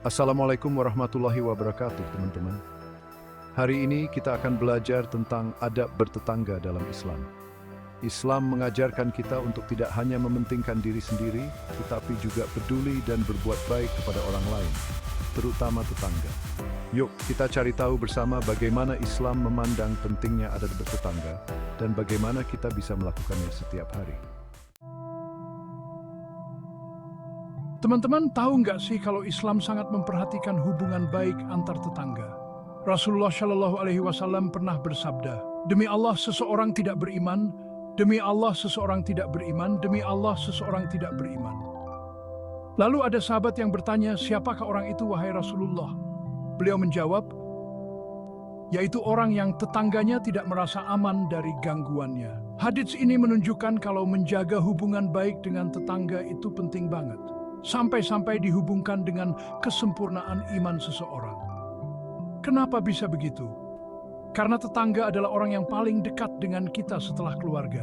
Assalamualaikum warahmatullahi wabarakatuh, teman-teman. Hari ini kita akan belajar tentang adab bertetangga dalam Islam. Islam mengajarkan kita untuk tidak hanya mementingkan diri sendiri, tetapi juga peduli dan berbuat baik kepada orang lain, terutama tetangga. Yuk, kita cari tahu bersama bagaimana Islam memandang pentingnya adab bertetangga dan bagaimana kita bisa melakukannya setiap hari. Teman-teman tahu nggak sih kalau Islam sangat memperhatikan hubungan baik antar tetangga? Rasulullah Shallallahu Alaihi Wasallam pernah bersabda, demi Allah seseorang tidak beriman, demi Allah seseorang tidak beriman, demi Allah seseorang tidak beriman. Lalu ada sahabat yang bertanya, siapakah orang itu wahai Rasulullah? Beliau menjawab, yaitu orang yang tetangganya tidak merasa aman dari gangguannya. Hadits ini menunjukkan kalau menjaga hubungan baik dengan tetangga itu penting banget. Sampai-sampai dihubungkan dengan kesempurnaan iman seseorang. Kenapa bisa begitu? Karena tetangga adalah orang yang paling dekat dengan kita setelah keluarga.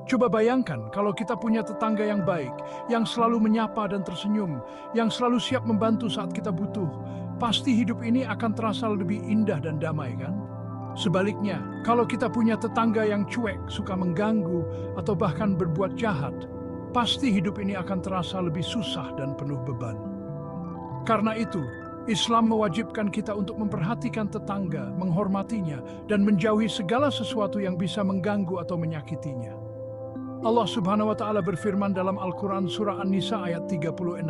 Coba bayangkan kalau kita punya tetangga yang baik, yang selalu menyapa dan tersenyum, yang selalu siap membantu saat kita butuh, pasti hidup ini akan terasa lebih indah dan damai, kan? Sebaliknya, kalau kita punya tetangga yang cuek, suka mengganggu, atau bahkan berbuat jahat, pasti hidup ini akan terasa lebih susah dan penuh beban. Karena itu, Islam mewajibkan kita untuk memperhatikan tetangga, menghormatinya, dan menjauhi segala sesuatu yang bisa mengganggu atau menyakitinya. Allah Subhanahu wa Ta'ala berfirman dalam Al-Quran Surah An-Nisa ayat 36,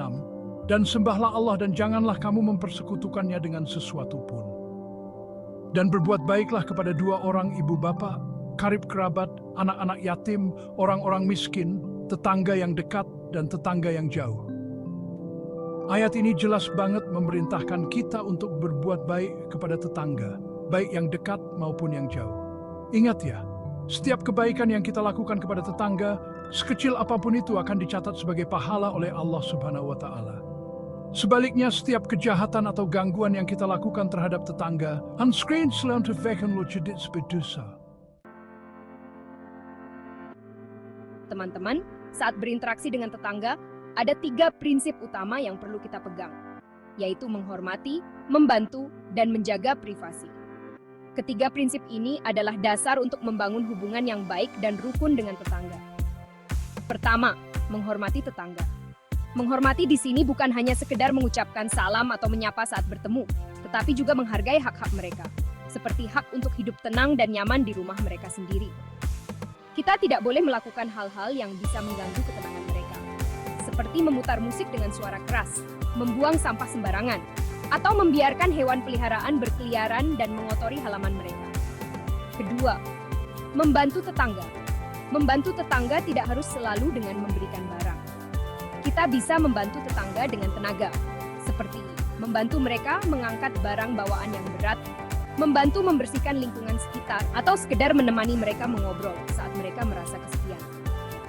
dan sembahlah Allah dan janganlah kamu mempersekutukannya dengan sesuatu pun. Dan berbuat baiklah kepada dua orang ibu bapa, karib kerabat, anak-anak yatim, orang-orang miskin, tetangga yang dekat dan tetangga yang jauh. Ayat ini jelas banget memerintahkan kita untuk berbuat baik kepada tetangga, baik yang dekat maupun yang jauh. Ingat ya, setiap kebaikan yang kita lakukan kepada tetangga, sekecil apapun itu akan dicatat sebagai pahala oleh Allah Subhanahu wa Ta'ala. Sebaliknya, setiap kejahatan atau gangguan yang kita lakukan terhadap tetangga, unscreen selalu tervekan lo jadi berdosa. Teman-teman, saat berinteraksi dengan tetangga, ada 3 prinsip utama yang perlu kita pegang, yaitu menghormati, membantu, dan menjaga privasi. Ketiga prinsip ini adalah dasar untuk membangun hubungan yang baik dan rukun dengan tetangga. Pertama, menghormati tetangga. Menghormati di sini bukan hanya sekedar mengucapkan salam atau menyapa saat bertemu, tetapi juga menghargai hak-hak mereka, seperti hak untuk hidup tenang dan nyaman di rumah mereka sendiri. Kita tidak boleh melakukan hal-hal yang bisa mengganggu ketenangan mereka, seperti memutar musik dengan suara keras, membuang sampah sembarangan, atau membiarkan hewan peliharaan berkeliaran dan mengotori halaman mereka. Kedua, membantu tetangga. Membantu tetangga tidak harus selalu dengan memberikan barang. Kita bisa membantu tetangga dengan tenaga, seperti membantu mereka mengangkat barang bawaan yang berat, membantu membersihkan lingkungan sekitar, atau sekedar menemani mereka mengobrol saat mereka merasa kesepian.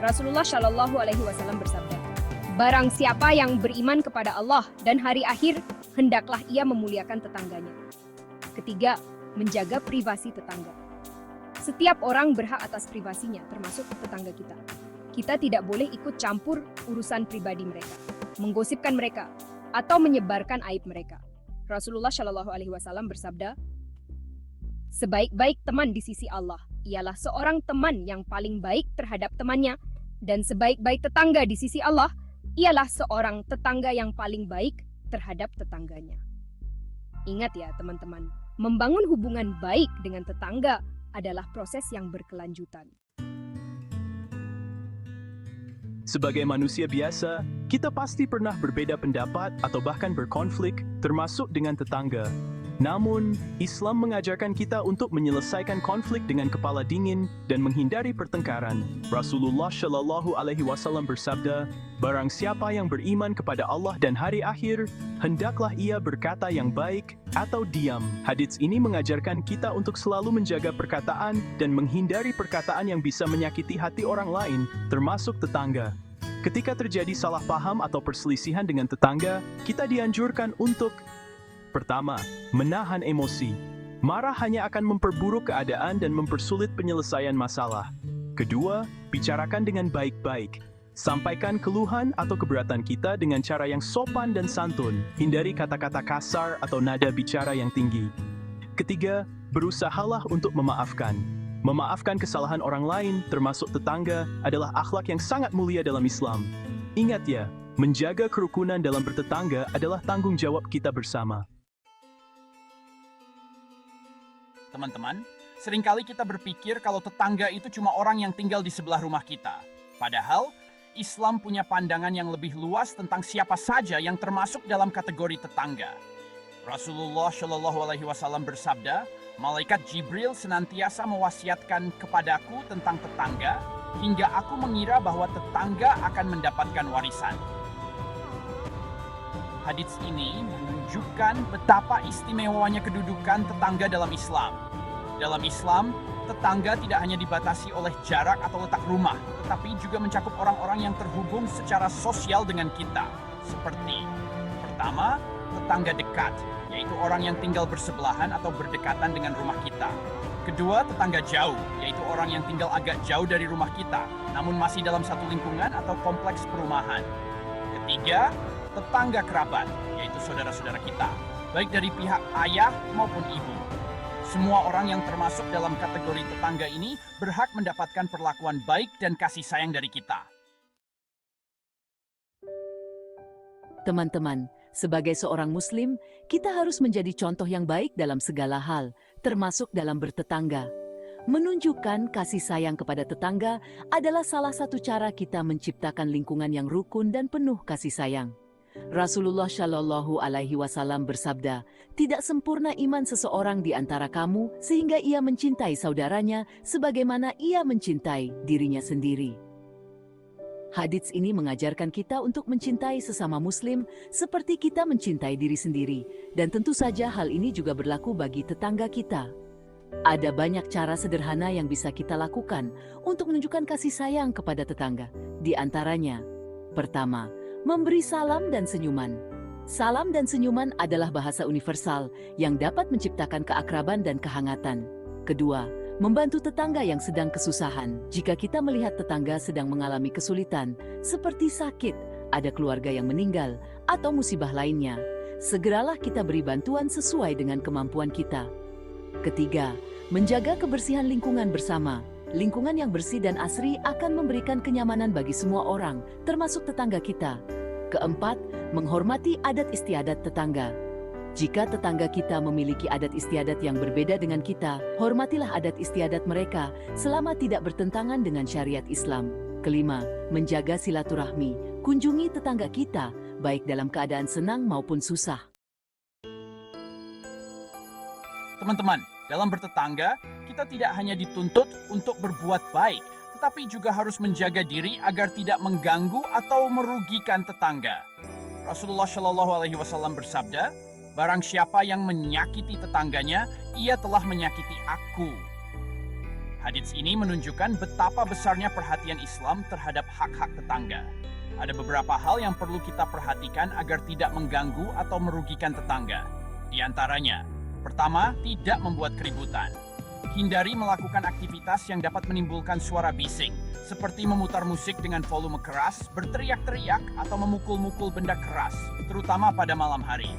Rasulullah Shallallahu Alaihi Wasallam bersabda, barang siapa yang beriman kepada Allah dan hari akhir, hendaklah ia memuliakan tetangganya. Ketiga, menjaga privasi tetangga. Setiap orang berhak atas privasinya, termasuk tetangga kita. Kita tidak boleh ikut campur urusan pribadi mereka, menggosipkan mereka, atau menyebarkan aib mereka. Rasulullah Shallallahu Alaihi Wasallam bersabda, sebaik-baik teman di sisi Allah ialah seorang teman yang paling baik terhadap temannya, dan sebaik-baik tetangga di sisi Allah ialah seorang tetangga yang paling baik terhadap tetangganya. Ingat ya teman-teman, membangun hubungan baik dengan tetangga adalah proses yang berkelanjutan. Sebagai manusia biasa, kita pasti pernah berbeda pendapat atau bahkan berkonflik, termasuk dengan tetangga. Namun, Islam mengajarkan kita untuk menyelesaikan konflik dengan kepala dingin dan menghindari pertengkaran. Rasulullah Shallallahu Alaihi Wasallam bersabda, barang siapa yang beriman kepada Allah dan hari akhir, hendaklah ia berkata yang baik atau diam. Hadits ini mengajarkan kita untuk selalu menjaga perkataan dan menghindari perkataan yang bisa menyakiti hati orang lain, termasuk tetangga. Ketika terjadi salah paham atau perselisihan dengan tetangga, kita dianjurkan untuk pertama, menahan emosi. Marah hanya akan memperburuk keadaan dan mempersulit penyelesaian masalah. Kedua, bicarakan dengan baik-baik. Sampaikan keluhan atau keberatan kita dengan cara yang sopan dan santun. Hindari kata-kata kasar atau nada bicara yang tinggi. Ketiga, berusahalah untuk memaafkan. Memaafkan kesalahan orang lain, termasuk tetangga, adalah akhlak yang sangat mulia dalam Islam. Ingat ya, menjaga kerukunan dalam bertetangga adalah tanggung jawab kita bersama. Teman-teman, seringkali kita berpikir kalau tetangga itu cuma orang yang tinggal di sebelah rumah kita. Padahal, Islam punya pandangan yang lebih luas tentang siapa saja yang termasuk dalam kategori tetangga. Rasulullah Shallallahu Alaihi Wasallam bersabda, malaikat Jibril senantiasa mewasiatkan kepadaku tentang tetangga, hingga aku mengira bahwa tetangga akan mendapatkan warisan. Hadits ini menunjukkan betapa istimewanya kedudukan tetangga dalam Islam. Dalam Islam, tetangga tidak hanya dibatasi oleh jarak atau letak rumah, tetapi juga mencakup orang-orang yang terhubung secara sosial dengan kita. Seperti, pertama, tetangga dekat, yaitu orang yang tinggal bersebelahan atau berdekatan dengan rumah kita. Kedua, tetangga jauh, yaitu orang yang tinggal agak jauh dari rumah kita, namun masih dalam satu lingkungan atau kompleks perumahan. Ketiga, tetangga kerabat, yaitu saudara-saudara kita, baik dari pihak ayah maupun ibu. Semua orang yang termasuk dalam kategori tetangga ini berhak mendapatkan perlakuan baik dan kasih sayang dari kita. Teman-teman, sebagai seorang Muslim, kita harus menjadi contoh yang baik dalam segala hal, termasuk dalam bertetangga. Menunjukkan kasih sayang kepada tetangga adalah salah satu cara kita menciptakan lingkungan yang rukun dan penuh kasih sayang. Rasulullah Shallallahu Alaihi Wasallam bersabda, tidak sempurna iman seseorang di antara kamu sehingga ia mencintai saudaranya sebagaimana ia mencintai dirinya sendiri. Hadits ini mengajarkan kita untuk mencintai sesama Muslim seperti kita mencintai diri sendiri, dan tentu saja hal ini juga berlaku bagi tetangga kita. Ada banyak cara sederhana yang bisa kita lakukan untuk menunjukkan kasih sayang kepada tetangga. Di antaranya, pertama, memberi salam dan senyuman. Salam dan senyuman adalah bahasa universal yang dapat menciptakan keakraban dan kehangatan. Kedua, membantu tetangga yang sedang kesusahan. Jika kita melihat tetangga sedang mengalami kesulitan, seperti sakit, ada keluarga yang meninggal, atau musibah lainnya, segeralah kita beri bantuan sesuai dengan kemampuan kita. Ketiga, menjaga kebersihan lingkungan bersama. Lingkungan yang bersih dan asri akan memberikan kenyamanan bagi semua orang, termasuk tetangga kita. Keempat, menghormati adat istiadat tetangga. Jika tetangga kita memiliki adat istiadat yang berbeda dengan kita, hormatilah adat istiadat mereka selama tidak bertentangan dengan syariat Islam. Kelima, menjaga silaturahmi. Kunjungi tetangga kita, baik dalam keadaan senang maupun susah. Teman-teman, dalam bertetangga, kita tidak hanya dituntut untuk berbuat baik, tetapi juga harus menjaga diri agar tidak mengganggu atau merugikan tetangga. Rasulullah Shallallahu Alaihi Wasallam bersabda, barang siapa yang menyakiti tetangganya, ia telah menyakiti aku. Hadits ini menunjukkan betapa besarnya perhatian Islam terhadap hak-hak tetangga. Ada beberapa hal yang perlu kita perhatikan agar tidak mengganggu atau merugikan tetangga. Di antaranya, pertama, tidak membuat keributan. Hindari melakukan aktivitas yang dapat menimbulkan suara bising, seperti memutar musik dengan volume keras, berteriak-teriak, atau memukul-mukul benda keras, terutama pada malam hari.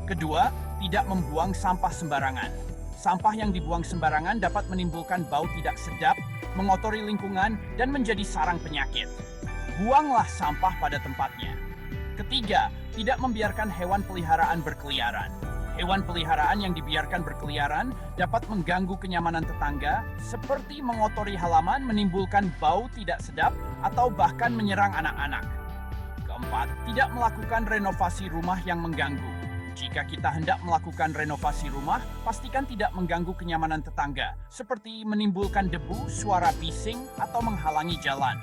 Kedua, tidak membuang sampah sembarangan. Sampah yang dibuang sembarangan dapat menimbulkan bau tidak sedap, mengotori lingkungan, dan menjadi sarang penyakit. Buanglah sampah pada tempatnya. Ketiga, tidak membiarkan hewan peliharaan berkeliaran. Hewan peliharaan yang dibiarkan berkeliaran dapat mengganggu kenyamanan tetangga, seperti mengotori halaman, menimbulkan bau tidak sedap, atau bahkan menyerang anak-anak. Keempat, tidak melakukan renovasi rumah yang mengganggu. Jika kita hendak melakukan renovasi rumah, pastikan tidak mengganggu kenyamanan tetangga, seperti menimbulkan debu, suara bising, atau menghalangi jalan.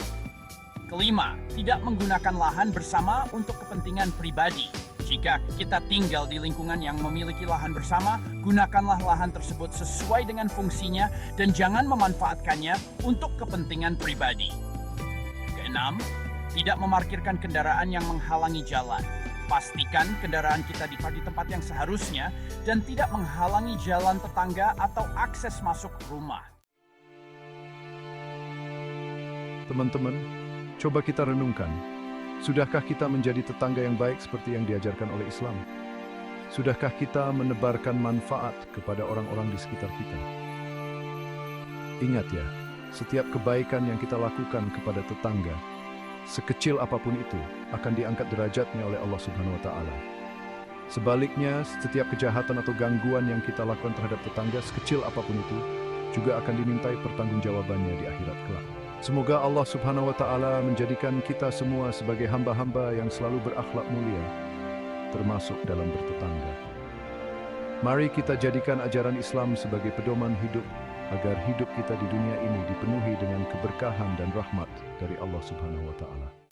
Kelima, tidak menggunakan lahan bersama untuk kepentingan pribadi. Jika kita tinggal di lingkungan yang memiliki lahan bersama, gunakanlah lahan tersebut sesuai dengan fungsinya dan jangan memanfaatkannya untuk kepentingan pribadi. Keenam, tidak memarkirkan kendaraan yang menghalangi jalan. Pastikan kendaraan kita diparkir di tempat yang seharusnya dan tidak menghalangi jalan tetangga atau akses masuk rumah. Teman-teman, Coba kita renungkan, sudahkah kita menjadi tetangga yang baik seperti yang diajarkan oleh Islam? Sudahkah kita menebarkan manfaat kepada orang-orang di sekitar kita? Ingat ya, setiap kebaikan yang kita lakukan kepada tetangga, sekecil apapun itu, akan diangkat derajatnya oleh Allah Subhanahu wa Ta'ala. Sebaliknya, setiap kejahatan atau gangguan yang kita lakukan terhadap tetangga, sekecil apapun itu, juga akan dimintai pertanggungjawabannya di akhirat kelak. Semoga Allah Subhanahu wa Ta'ala menjadikan kita semua sebagai hamba-hamba yang selalu berakhlak mulia, termasuk dalam bertetangga. Mari kita jadikan ajaran Islam sebagai pedoman hidup, agar hidup kita di dunia ini dipenuhi dengan keberkahan dan rahmat dari Allah Subhanahu wa Ta'ala.